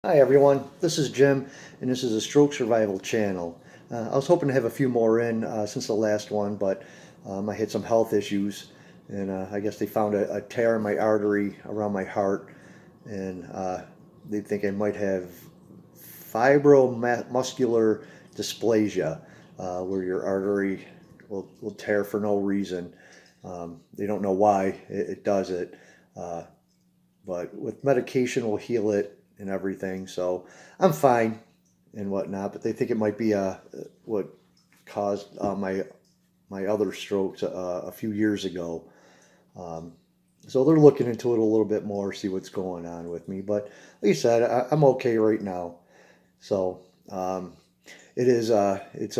Hi everyone, this is Jim, and this is a stroke survival channel. I was hoping to have a few more in since the last one, but I had some health issues, and I guess they found a tear in my artery around my heart, and they think I might have fibromuscular dysplasia, where your artery will tear for no reason. They don't know why it does it. Uh, but with medication we'll heal it and everything. So I'm fine and whatnot. But they think it might be what caused my other strokes a few years ago. Um, so they're looking into it a little bit more, see what's going on with me. But like you said, I'm okay right now. So it's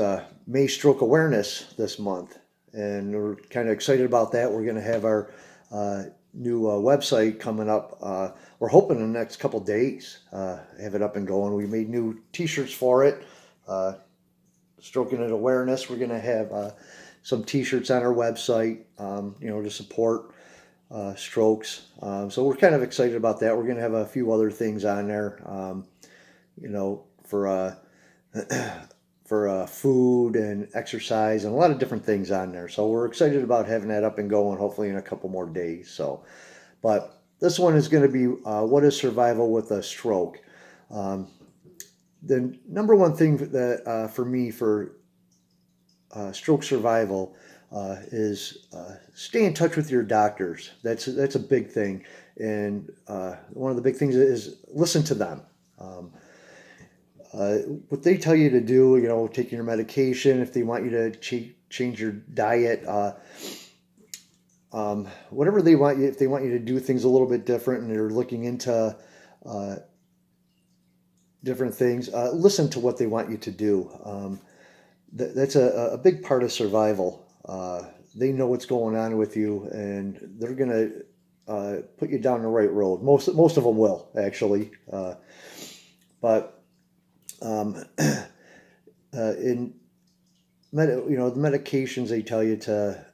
May Stroke Awareness this month, and we're kind of excited about that. We're going to have our uh, new website coming up. We're hoping in the next couple days have it up and going. We made new T-shirts for it. Uh, Stroking It Awareness. We're going to have some T-shirts on our website, to support strokes. So we're kind of excited about that. We're going to have a few other things on there, for food and exercise and a lot of different things on there. So we're excited about having that up and going, hopefully in a couple more days. So, but this one is going to be what is survival with a stroke. Um, the number one thing that for me for stroke survival is stay in touch with your doctors. That's a big thing, and one of the big things is listen to them. Um, what they tell you to do, taking your medication, if they want you to change your diet, whatever they want you, if they want you to do things a little bit different and they're looking into uh, different things, listen to what they want you to do. That's a big part of survival. They know what's going on with you, and they're going to put you down the right road. Most of them will, actually. But in the medications they tell you to,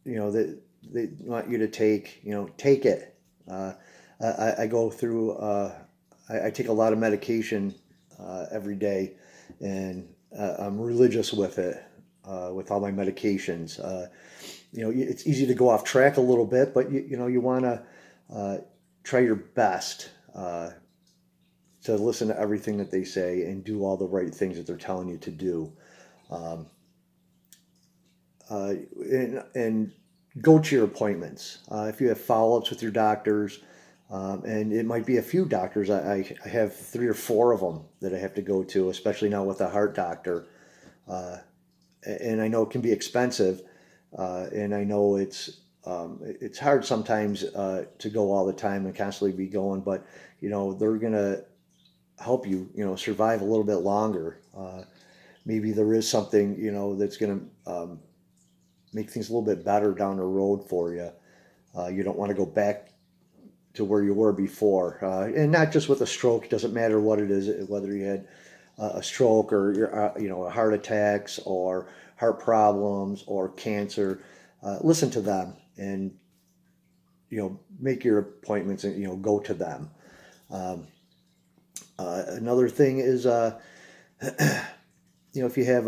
that they want you to take, take it. I go through. I take a lot of medication every day, and I'm religious with it. With all my medications, it's easy to go off track a little bit, but you want to try your best to listen to everything that they say and do all the right things that they're telling you to do. Um, and go to your appointments. If you have follow-ups with your doctors, and it might be a few doctors. I have 3 or 4 of them that I have to go to, especially now with a heart doctor. Uh, and I know it can be expensive, and I know it's hard sometimes to go all the time and constantly be going, but they're gonna help you, survive a little bit longer. Maybe there is something, that's gonna make things a little bit better down the road for you. You don't want to go back to where you were before, and not just with a stroke. It doesn't matter what it is, whether you had a stroke or heart attacks or heart problems or cancer. Listen to them and make your appointments and go to them. Um, Another thing is if you have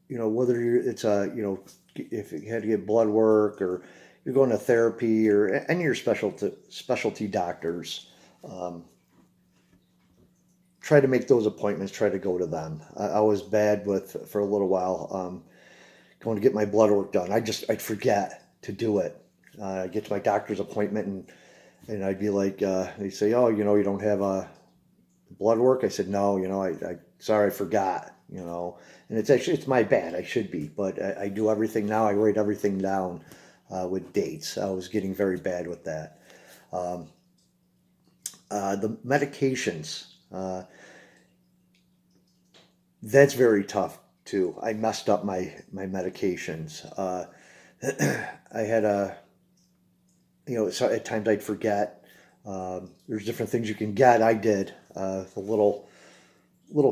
whether it's if you had to get blood work or you're going to therapy or any of your specialty doctors, um, try to make those appointments. Try to go to them. I was bad for a little while going to get my blood work done. I'd forget to do it. I get to my doctor's appointment and I'd be like, they say, oh, you don't have a blood work. I said, no, I sorry, I forgot, and it's my bad. I should be, but I do everything now. I write everything down with dates. I was getting very bad with that. Um, the medications, that's very tough too. I messed up my medications. I had so at times I'd forget. There's different things you can get. I did the little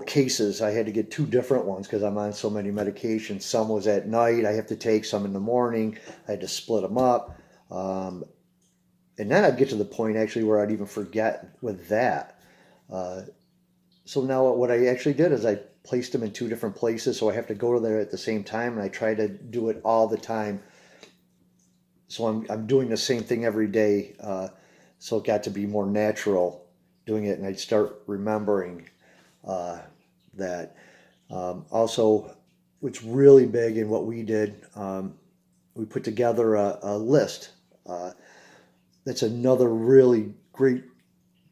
cases. I had to get 2 different ones because I'm on so many medications. Some was at night. I have to take some in the morning. I had to split them up. Um, and then I'd get to the point actually where I'd even forget with that. Uh, so now what I actually did is I placed them in two different places, so I have to go to there at the same time, and I try to do it all the time. So I'm doing the same thing every day. So it got to be more natural doing it, and I'd start remembering uh, that. Also, what's really big in what we did, we put together a list. Uh, that's another really great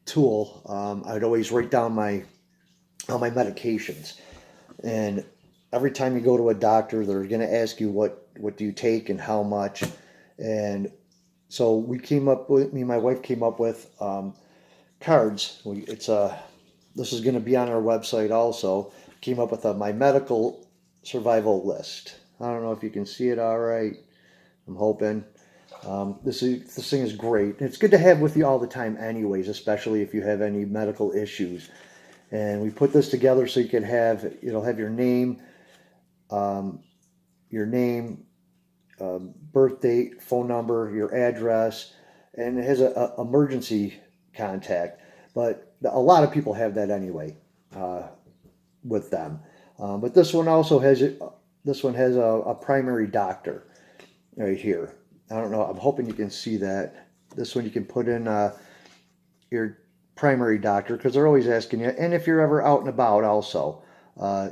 tool. I'd always write down all my medications, and every time you go to a doctor, they're going to ask you what do you take and how much. And so me and my wife came up with cards. This is going to be on our website also. Came up with my medical survival list. I don't know if you can see it all right. I'm hoping. This thing is great. It's good to have with you all the time, anyways, especially if you have any medical issues. And we put this together so you can it'll have um, your name, birth date, phone number, your address, and it has a emergency contact. But a lot of people have that anyway with them. But this one also has a primary doctor right here. I don't know. I'm hoping you can see that. This one you can put in your primary doctor because they're always asking you. And if you're ever out and about, also, uh,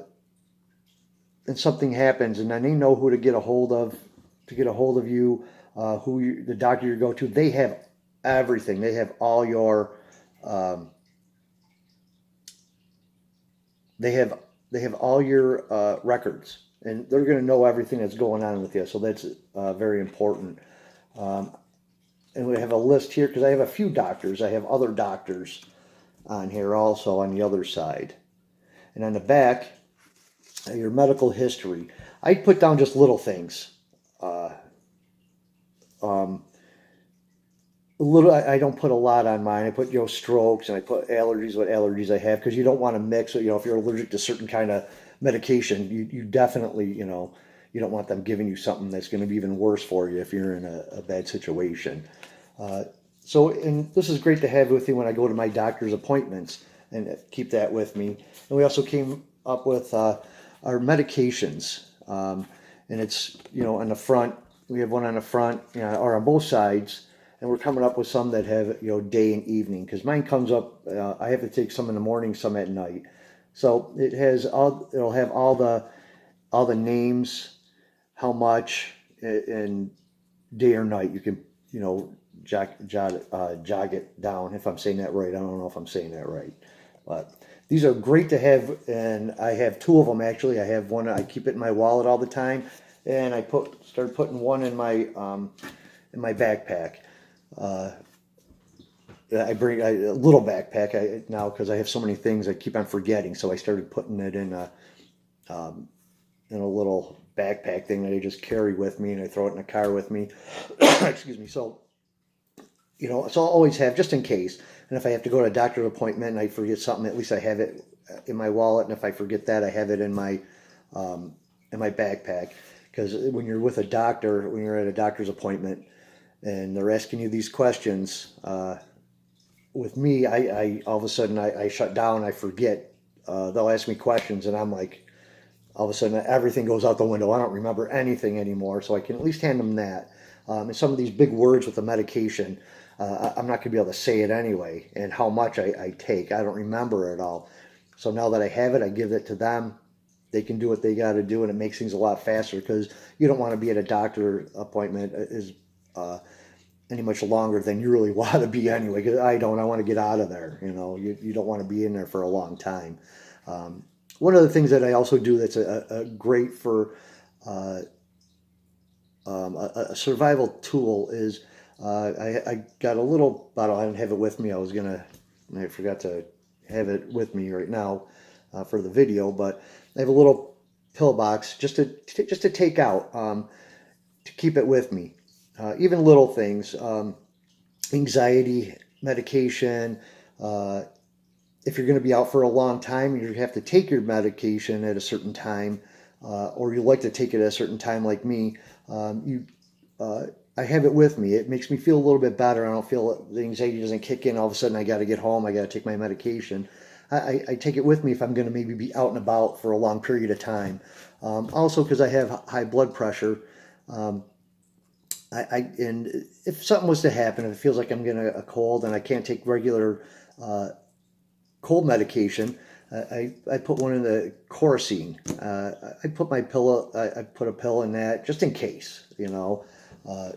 and something happens, and then they know who to get a hold of you, the doctor you go to. They have everything. They have all your they have all your records, and they're going to know everything that's going on with you. So that's very important. Um, and we have a list here because I have a few doctors. I have other doctors on here also on the other side, and on the back, your medical history. I put down just little things. Uh, um, I don't put a lot on mine. I put strokes, and I put allergies, what allergies I have, because you don't want to mix it. If you're allergic to certain kind of medication, you definitely you don't want them giving you something that's going to be even worse for you if you're in a bad situation. Uh, and this is great to have with you when I go to my doctor's appointments, and keep that with me. And we also came up with our medications, and it's on the front. We have one on the front, or on both sides. And we're coming up with some that have day and evening, because mine comes up. I have to take some in the morning, some at night. So it'll have all the names, how much, and day or night. You can jog it down if I'm saying that right. I don't know if I'm saying that right, but these are great to have, and I have two of them actually. I have one. I keep it in my wallet all the time, and I started putting one in my backpack. I bring a little backpack now because I have so many things I keep on forgetting. So I started putting it in a little backpack thing that I just carry with me, and I throw it in the car with me. Excuse me. So so I'll always have, just in case. And if I have to go to a doctor's appointment and I forget something, at least I have it in my wallet. And if I forget that, I have it in my backpack. Because when you're with a doctor, when you're at a doctor's appointment, and they're asking you these questions, with me, I all of a sudden I shut down. I forget. They'll ask me questions, and I'm like, all of a sudden everything goes out the window. I don't remember anything anymore. So I can at least hand them that. And some of these big words with the medication, I'm not going to be able to say it anyway. And how much I take, I don't remember it all. So now that I have it, I give it to them. They can do what they got to do, and it makes things a lot faster, because you don't want to be at a doctor appointment any much longer than you really want to be anyway. Because I want to get out of there. You don't want to be in there for a long time. One of the things that I also do that's a great for a survival tool is I got a little bottle. I didn't have it with me. I forgot to have it with me right now for the video, but I have a little pill box just to take out, to keep it with me. Even little things, anxiety medication. If you're going to be out for a long time, you have to take your medication at a certain time, or you like to take it at a certain time, like me. I I have it with me. It makes me feel a little bit better. I don't feel the anxiety doesn't kick in all of a sudden. I got to get home. I got to take my medication. I take it with me if I'm going to maybe be out and about for a long period of time. Also, because I have high blood pressure, um, and if something was to happen, if it feels like I'm getting a cold and I can't take regular cold medication, I put one in the Corosine. I put my pillow. I put a pill in that just in case, you know. Uh,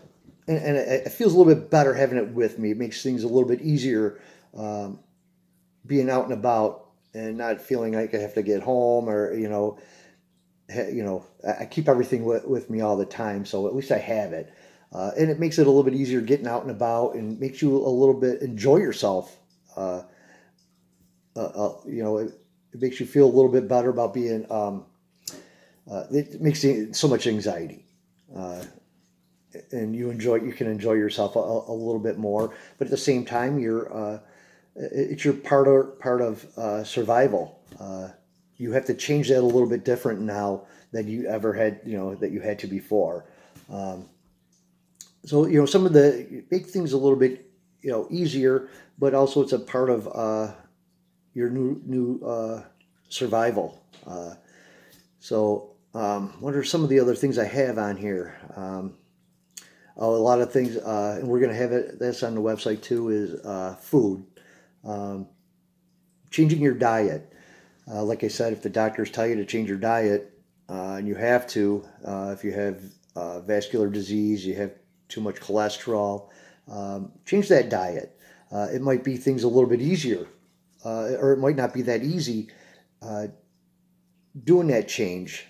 and it feels a little bit better having it with me. It makes things a little bit easier um, being out and about and not feeling like I have to get home or I keep everything with me all the time, so at least I have it. And it makes it a little bit easier getting out and about and makes you a little bit enjoy yourself. Uh, it makes you feel a little bit better about being. It makes so much anxiety, and you can enjoy yourself a little bit more. But at the same time, it's your part of survival. You have to change that a little bit different now than you ever had, that you had to before. Um, so some of the make things a little bit easier, but also it's a part of your new survival. What are some of the other things I have on here? A lot of things, and we're going to have this on the website too, is food. Um, Changing your diet. Like I said, if the doctors tell you to change your diet, and you have to, if you have vascular disease, you have too much cholesterol, change that diet. It might be things a little bit easier, or it might not be that easy uh, doing that change.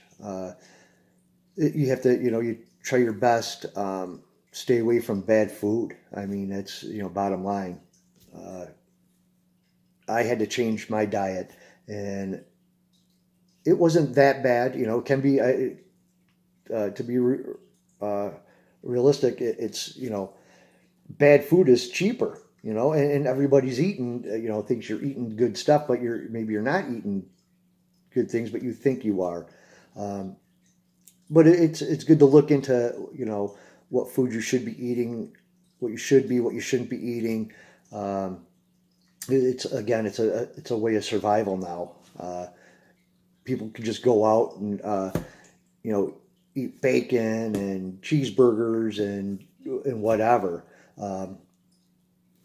You have to, you try your best, stay away from bad food. I mean, that's, bottom line. Uh, I had to change my diet, and it wasn't that bad. It can be, to be uh, realistic, it's, bad food is cheaper, and everybody's eating, thinks you're eating good stuff, but maybe you're not eating good things, but you think you are. Um, but it's good to look into, what food you should be eating, what you shouldn't be eating. Um, it's again, it's a way of survival now. People can just go out and you know eat bacon and cheeseburgers and whatever. Um,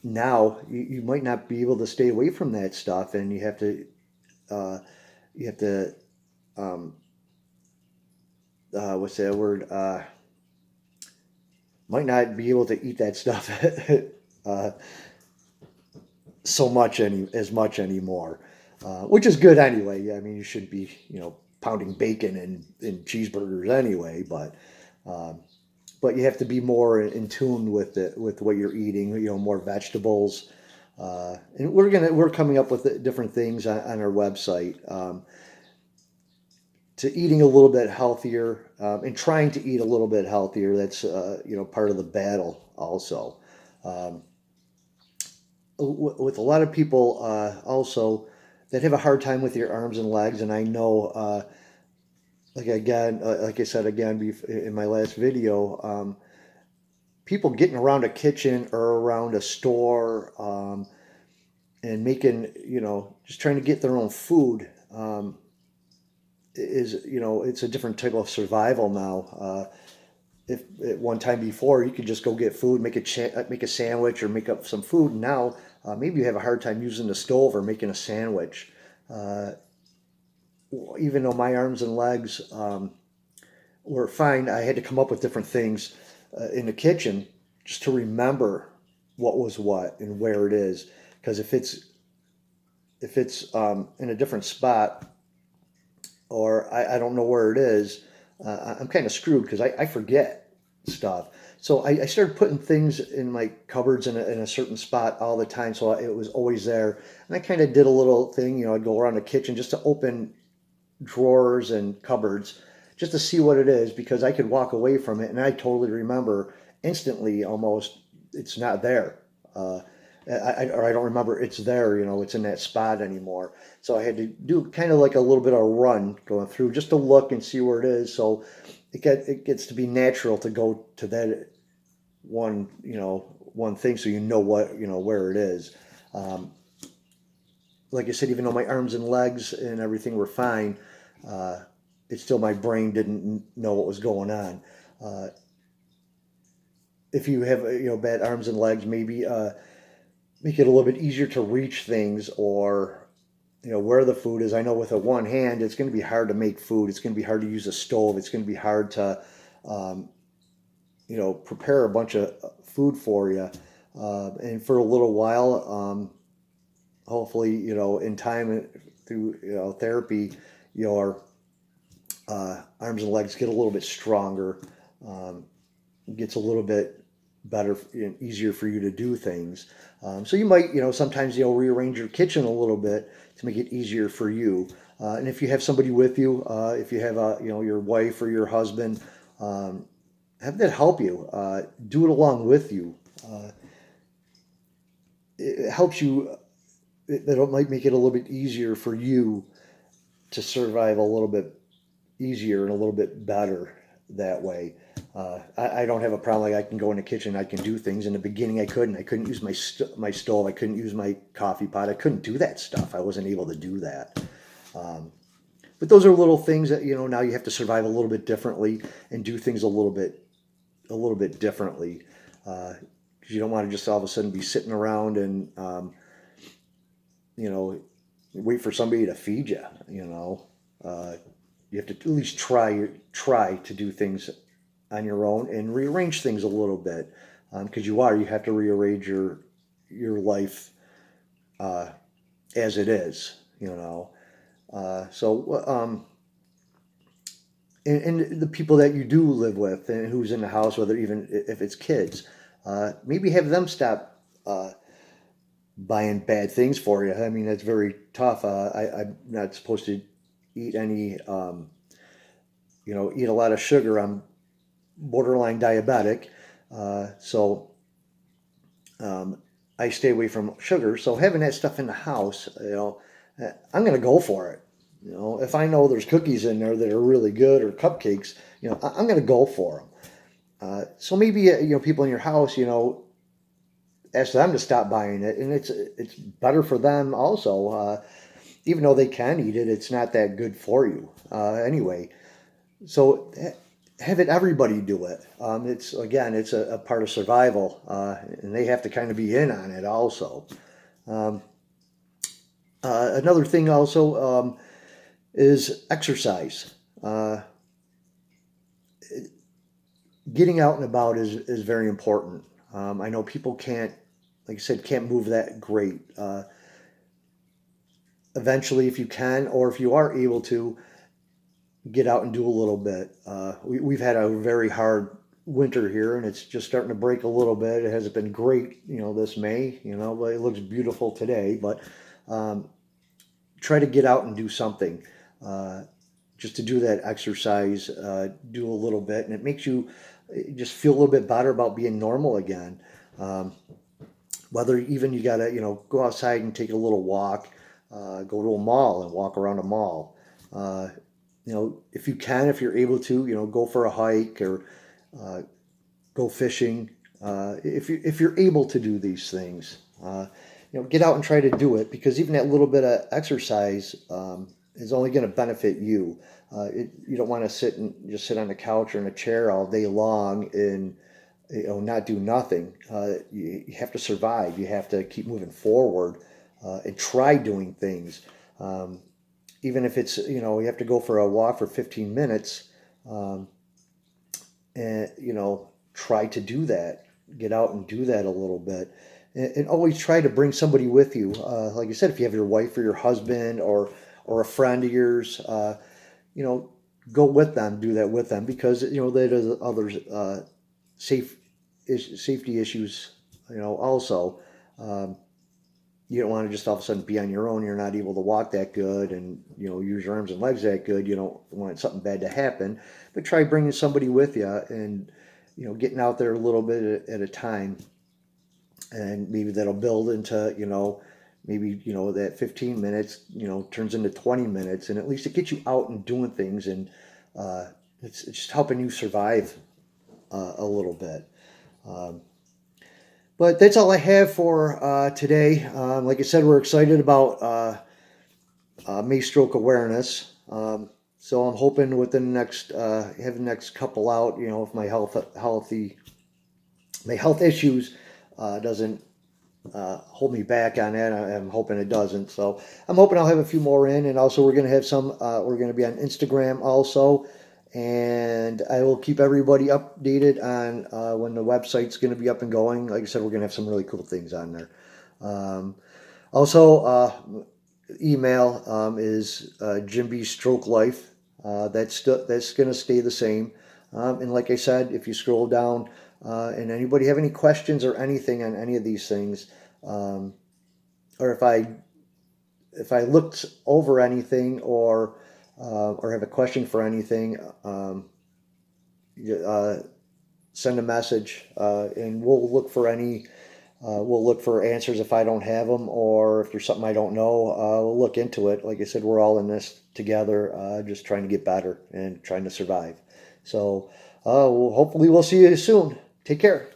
Now you might not be able to stay away from that stuff, and uh, you have to um, what's that word? Might not be able to eat that stuff uh, as much anymore, which is good anyway. I mean, you should be pounding bacon and cheeseburgers anyway, um, but you have to be more in tune with what you're eating. More vegetables, and we're coming up with different things on our website. To eating a little bit healthier, and trying to eat a little bit healthier. That's part of the battle also. Um, with a lot of people also that have a hard time with your arms and legs, and I know, like I said again in my last video, people getting around a kitchen or around a store, and making, just trying to get their own food. Is it's a different type of survival now. If at one time before you could just go get food, make a sandwich or make up some food. Now maybe you have a hard time using the stove or making a sandwich. Uh, Even though my arms and legs were fine, I had to come up with different things in the kitchen just to remember what was what and where it is. Because if it's in a different spot, or I don't know where it is, I'm kind of screwed because I forget stuff. So I started putting things in my cupboards in a certain spot all the time, so it was always there. And I kind of did a little thing, I'd go around the kitchen just to open drawers and cupboards just to see what it is, because I could walk away from it and I totally remember instantly almost it's not there. Or I don't remember it's there, it's in that spot anymore. So I had to do kind of like a little bit of a run going through just to look and see where it is. So it gets to be natural to go to that one thing, so you know where it is. Um, like I said, even though my arms and legs and everything were fine, uh, it's still my brain didn't know what was going on. Uh, if you have bad arms and legs, maybe make it a little bit easier to reach things, or where the food is. I know with a one hand, it's going to be hard to make food. It's going to be hard to use a stove. It's going to be hard to um, prepare a bunch of food for you. And for a little while, hopefully, in time through therapy, your arms and legs get a little bit stronger. Um, gets a little bit better and easier for you to do things. So you might, sometimes rearrange your kitchen a little bit to make it easier for you. And if you have somebody with you, if you have your wife or your husband, have that help you. Do it along with you. It helps you. It might make it a little bit easier for you to survive a little bit easier and a little bit better that way. I don't have a problem. Like I can go in the kitchen, I can do things. In the beginning, I couldn't. I couldn't use my stove. I couldn't use my coffee pot. I couldn't do that stuff. I wasn't able to do that. Um, but those are little things that now you have to survive a little bit differently and do things a little bit differently. Because you don't want to just all of a sudden be sitting around and you know wait for somebody to feed you. You have to at least try to do things on your own and rearrange things a little bit, because you have to rearrange your life as it is. And the people that you do live with and who's in the house, whether even if it's kids, maybe have them stop buying bad things for you. I mean, that's very tough. I'm not supposed to eat any, eat a lot of sugar. I'm borderline diabetic, so I stay away from sugar. So having that stuff in the house, I'm going to go for it. If I know there's cookies in there that are really good or cupcakes, I'm going to go for them. So maybe people in your house, ask them to stop buying it, and it's better for them also. Even though they can eat it, it's not that good for you anyway. So have everybody do it. It's a part of survival, and they have to kind of be in on it also. Um, Another thing also is exercise. Getting out and about is very important. I know people can't, like I said, can't move that great. Eventually, if you can, or if you are able to, get out and do a little bit. We've had a very hard winter here, and it's just starting to break a little bit. It hasn't been great, this May, but it looks beautiful today. But try to get out and do something, just to do that exercise, do a little bit, and it makes you just feel a little bit better about being normal again. Whether even you gotta, go outside and take a little walk, go to a mall and walk around a mall. If you can, if you're able to, go for a hike or go fishing. If you're able to do these things, get out and try to do it, because even that little bit of exercise is only going to benefit you. You don't want to just sit on the couch or in a chair all day long and not do nothing. You have to survive. You have to keep moving forward and try doing things. Even if it's, you have to go for a walk for 15 minutes, and, try to do that. Get out and do that a little bit. And always try to bring somebody with you. Like I said, if you have your wife or your husband or a friend of yours, go with them, do that with them, because, there's others, safety issues, also. You don't want to just all of a sudden be on your own. You're not able to walk that good and, use your arms and legs that good. You don't want something bad to happen, but try bringing somebody with you and, getting out there a little bit at a time. And maybe that'll build into, maybe, that 15 minutes, turns into 20 minutes, and at least it gets you out and doing things. And it's just helping you survive a little bit. But that's all I have for today. Like I said, we're excited about May Stroke Awareness. So I'm hoping within the next have the next couple out. You know, if my health issues doesn't hold me back on that. I'm hoping it doesn't. So I'm hoping I'll have a few more in, and also we're going to have some. We're going to be on Instagram also, and I will keep everybody updated on when the website's going to be up and going. Like I said, we're going to have some really cool things on there. Also, email is Jim B Stroke Life. That's going to stay the same. And like I said, if you scroll down and anybody have any questions or anything on any of these things, or if I looked over anything or have a question for anything, send a message and we'll look for any. We'll look for answers if I don't have them, or if there's something I don't know, we'll look into it. Like I said, we're all in this together, just trying to get better and trying to survive. So, hopefully we'll see you soon. Take care.